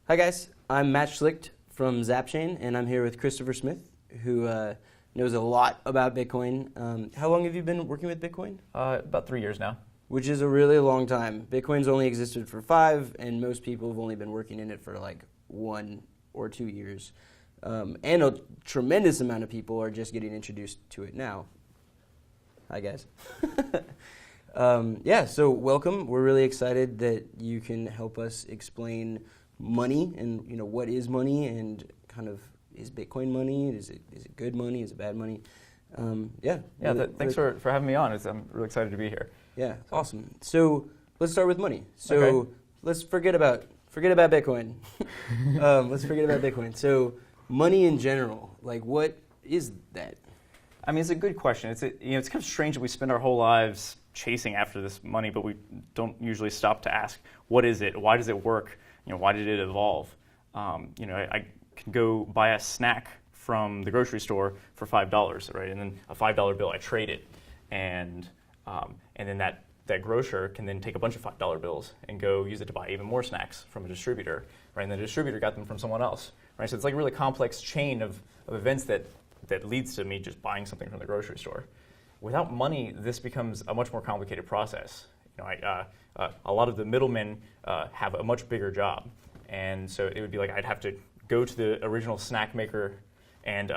Hi guys, I'm Matt Schlicht from Zapchain, and I'm here with Christopher Smith, who knows a lot about Bitcoin. How long have you been working with Bitcoin? About 3 years now. Which is a really long time. Bitcoin's only existed for 5, and most people have only been working in it for like 1 or 2 years. And a tremendous amount of people are just getting introduced to it now. Hi guys. So welcome. We're really excited that you can help us explain money and what is money and kind of is Bitcoin money? Is it good money? Is it bad money? Thanks for having me on. I'm really excited to be here. Yeah, awesome. So let's start with money. So let's forget about Bitcoin. Let's forget about Bitcoin. So money in general, like what is that? I mean, it's a good question. It's kind of strange that we spend our whole lives chasing after this money, but we don't usually stop to ask, what is it? Why does it work? Why did it evolve? I can go buy a snack from the grocery store for $5, right? And then a $5 bill, I trade it, and then that grocer can then take a bunch of $5 bills and go use it to buy even more snacks from a distributor, right? And the distributor got them from someone else, right? So it's like a really complex chain of events that leads to me just buying something from the grocery store. Without money, this becomes a much more complicated process. A lot of the middlemen have a much bigger job, and so it would be like I'd have to go to the original snack maker and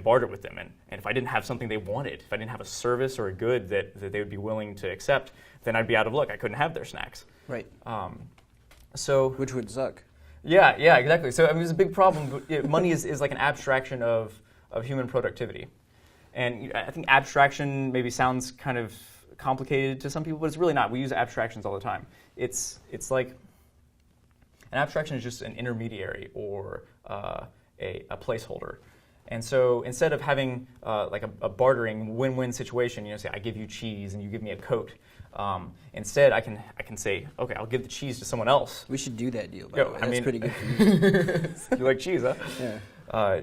barter with them. And if I didn't have something they wanted, if I didn't have a service or a good that they would be willing to accept, then I'd be out of luck. I couldn't have their snacks. Right. Which would suck. Yeah, exactly. So I mean, it's a big problem. Money is like an abstraction of human productivity. And I think abstraction maybe sounds kind of complicated to some people, but it's really not. We use abstractions all the time. It's like an abstraction is just an intermediary or a placeholder. And so instead of having like a bartering win-win situation, say I give you cheese and you give me a coat, instead I can say, okay, I'll give the cheese to someone else. We should do that deal. That's pretty good for me. You like cheese, huh? Yeah.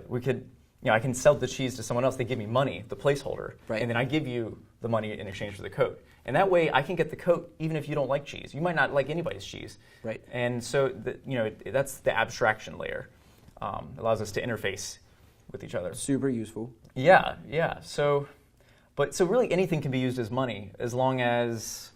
We could. I can sell the cheese to someone else. They give me money, the placeholder, right. And then I give you the money in exchange for the coat. And that way, I can get the coat even if you don't like cheese. You might not like anybody's cheese, right? And so, that's the abstraction layer. It allows us to interface with each other. Super useful. Yeah. So really, anything can be used as money as long as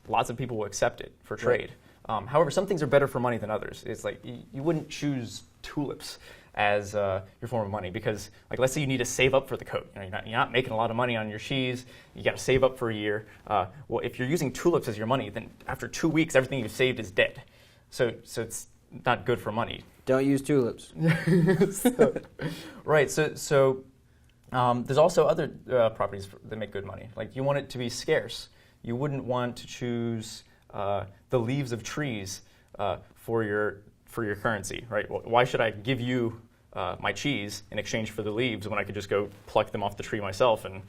lots of people will accept it for trade. Right. However, some things are better for money than others. It's like you wouldn't choose tulips as your form of money because, like, let's say you need to save up for the coat. You're not making a lot of money on your cheese. You got to save up for a year. Well, if you're using tulips as your money, then after 2 weeks, everything you've saved is dead. So it's not good for money. Don't use tulips. Right. So there's also other properties that make good money. Like you want it to be scarce. You wouldn't want to choose the leaves of trees for your currency, right? Well, why should I give you my cheese in exchange for the leaves when I could just go pluck them off the tree myself and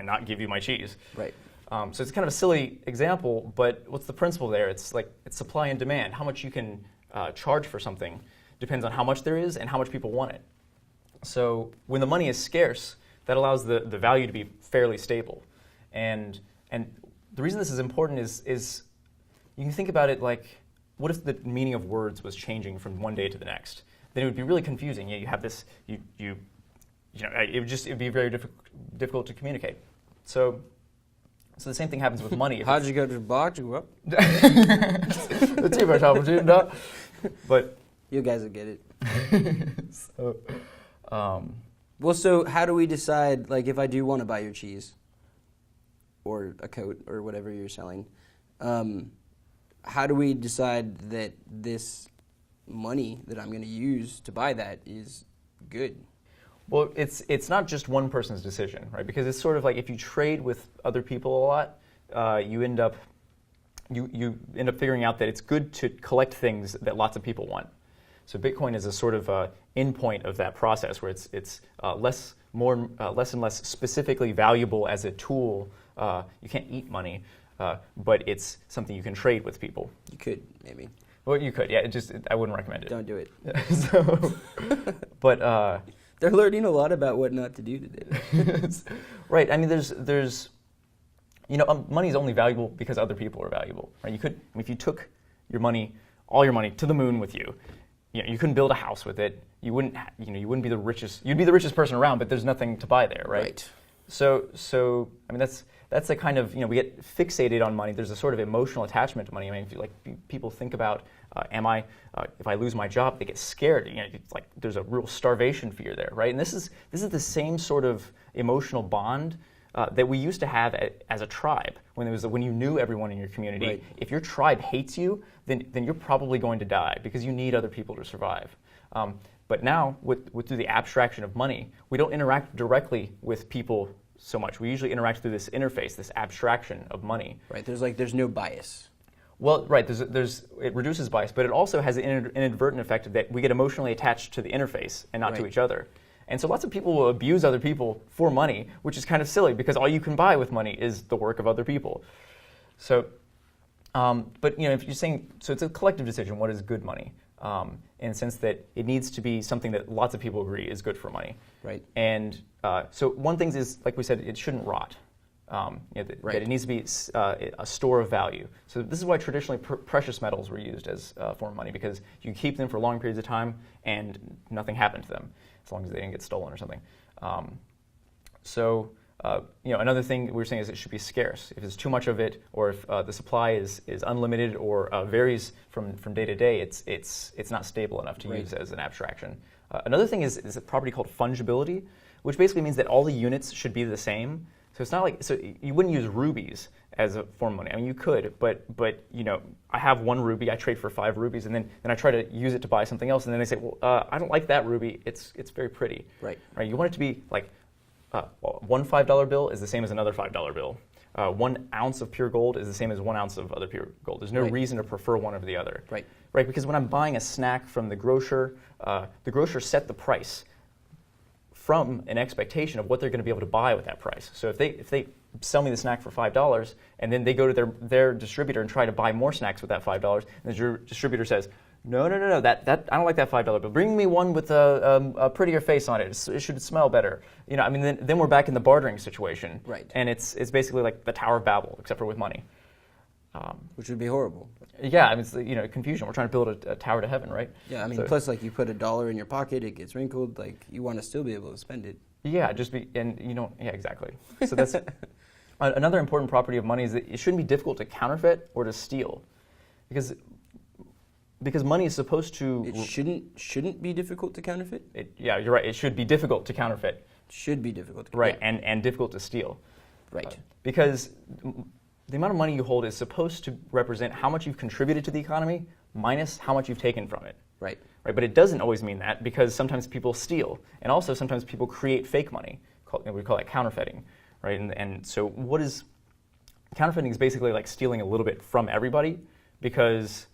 not give you my cheese? Right. So it's kind of a silly example, but what's the principle there? It's supply and demand. How much you can charge for something depends on how much there is and how much people want it. So when the money is scarce, that allows the value to be fairly stable. And the reason this is important is you can think about it like, what if the meaning of words was changing from one day to the next? Then it would be really confusing. You have this, it would be very difficult to communicate. So the same thing happens with money. How'd you go to the box? The too much opportunity, but you guys will get it. So how do we decide, like, if I do want to buy your cheese or a coat or whatever you're selling? How do we decide that this money that I'm going to use to buy that is good? Well, it's not just one person's decision, right? Because it's sort of like if you trade with other people a lot, you end up figuring out that it's good to collect things that lots of people want. So Bitcoin is a sort of endpoint of that process where it's less and less specifically valuable as a tool. You can't eat money. But it's something you can trade with people. You could, maybe. Well, you could, yeah. I wouldn't recommend it. Don't do it. But they're learning a lot about what not to do today. Right. I mean, there's money is only valuable because other people are valuable, right? If you your money, all your money, to the moon with you. You couldn't build a house with it. You wouldn't be the richest. You'd be the richest person around, but there's nothing to buy there, right? Right. So I mean, that's a kind of, we get fixated on money. There's a sort of emotional attachment to money. I mean, if people think about, if I lose my job, they get scared. It's like there's a real starvation fear there, right? And this is the same sort of emotional bond that we used to have as a tribe when you knew everyone in your community. Right. If your tribe hates you, then you're probably going to die because you need other people to survive. But now, through the abstraction of money, we don't interact directly with people so much. We usually interact through this interface, this abstraction of money. Right. There's no bias. Well, right. It reduces bias, but it also has an inadvertent effect that we get emotionally attached to the interface and not to each other. And so lots of people will abuse other people for money, which is kind of silly because all you can buy with money is the work of other people. So, but if you're saying, so it's a collective decision, what is good money? In the sense that it needs to be something that lots of people agree is good for money. Right. And so one thing is, like we said, it shouldn't rot. That it needs to be a store of value. So this is why traditionally precious metals were used as a form of money, because you keep them for long periods of time and nothing happened to them, as long as they didn't get stolen or something. Another thing we were saying is it should be scarce. If there's too much of it, or if the supply is unlimited or varies from day to day, it's not stable enough to use as an abstraction. Another thing is a property called fungibility, which basically means that all the units should be the same. So it's not like, so you wouldn't use rubies as a form of money. I mean, you could, but I have 1 ruby, I trade for 5 rubies, and then I try to use it to buy something else, and then they say, well, I don't like that ruby. It's very pretty. Right. You want it to be like, one $5 bill is the same as another $5 bill. 1 ounce of pure gold is the same as 1 ounce of other pure gold. There's no reason to prefer one over the other. Right. Right. Because when I'm buying a snack from the grocer set the price from an expectation of what they're going to be able to buy with that price. So if they sell me the snack for $5 and then they go to their distributor and try to buy more snacks with that $5, and the distributor says, no, that I don't like that $5 bill. Bring me one with a prettier face on it. It should smell better. Then we're back in the bartering situation. Right. And it's basically like the Tower of Babel, except for with money. Which would be horrible. Yeah, it's confusion. We're trying to build a tower to heaven, right? Yeah, plus you put $1 in your pocket, it gets wrinkled. You want to still be able to spend it. Yeah, exactly. So that's another important property of money is that it shouldn't be difficult to counterfeit or to steal, because money is supposed to. It shouldn't be difficult to counterfeit. Yeah, you're right. It should be difficult to counterfeit. Should be difficult. Right, and difficult to steal. Right. Because the amount of money you hold is supposed to represent how much you've contributed to the economy minus how much you've taken from it. Right. Right. But it doesn't always mean that, because sometimes people steal, and also sometimes people create fake money. We call that counterfeiting. Right. And so counterfeiting is basically like stealing a little bit from everybody, because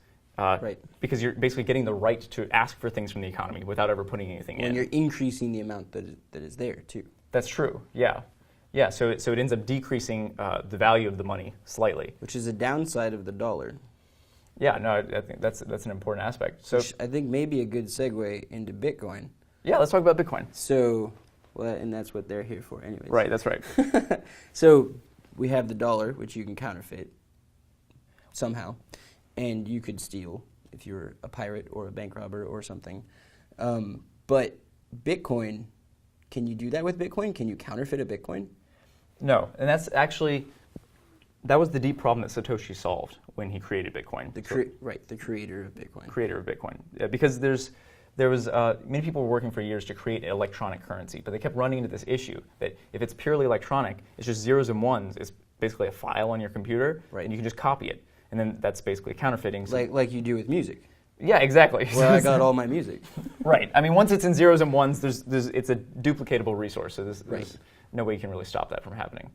because you're basically getting the right to ask for things from the economy without ever putting anything in. And you're increasing the amount that is there too. That's true. Yeah. Yeah, so it ends up decreasing the value of the money slightly, which is a downside of the dollar. Yeah, no, I think that's an important aspect. So which I think may be a good segue into Bitcoin. Yeah, let's talk about Bitcoin. So, and that's what they're here for, anyways. Right, that's right. So we have the dollar, which you can counterfeit somehow, and you could steal if you're a pirate or a bank robber or something. But Bitcoin. Can you do that with Bitcoin? Can you counterfeit a Bitcoin? No, and that was the deep problem that Satoshi solved when he created Bitcoin. The creator of Bitcoin. Creator of Bitcoin, because there was many people were working for years to create an electronic currency, but they kept running into this issue that if it's purely electronic, it's just zeros and ones. It's basically a file on your computer, and you can just copy it, and then that's basically counterfeiting. So like you do with music. Yeah, exactly. Where I got all my music. Right. I mean, once it's in zeros and ones, it's a duplicatable resource, so there's no way you can really stop that from happening.